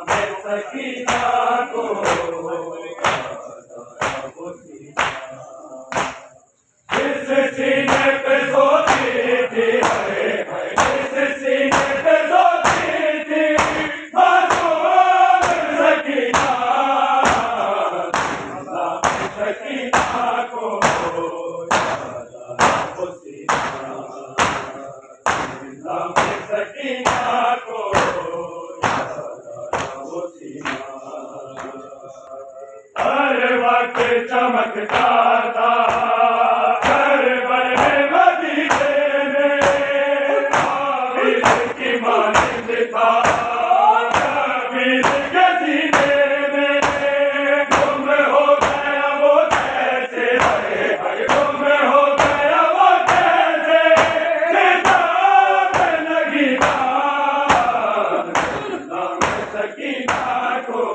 सकीना को जिस सीने पे सोती थी जिस सीने पे सोती थी मासूम सकीना सकीना को सकीना को हर वक्त चमकता था हर बने मदीने में ताबीर की मानिंद था ताबीर के सीने में गुम हो गया वो कैसे गुम हो गया वो कैसे किताब लगी नाम सकीना को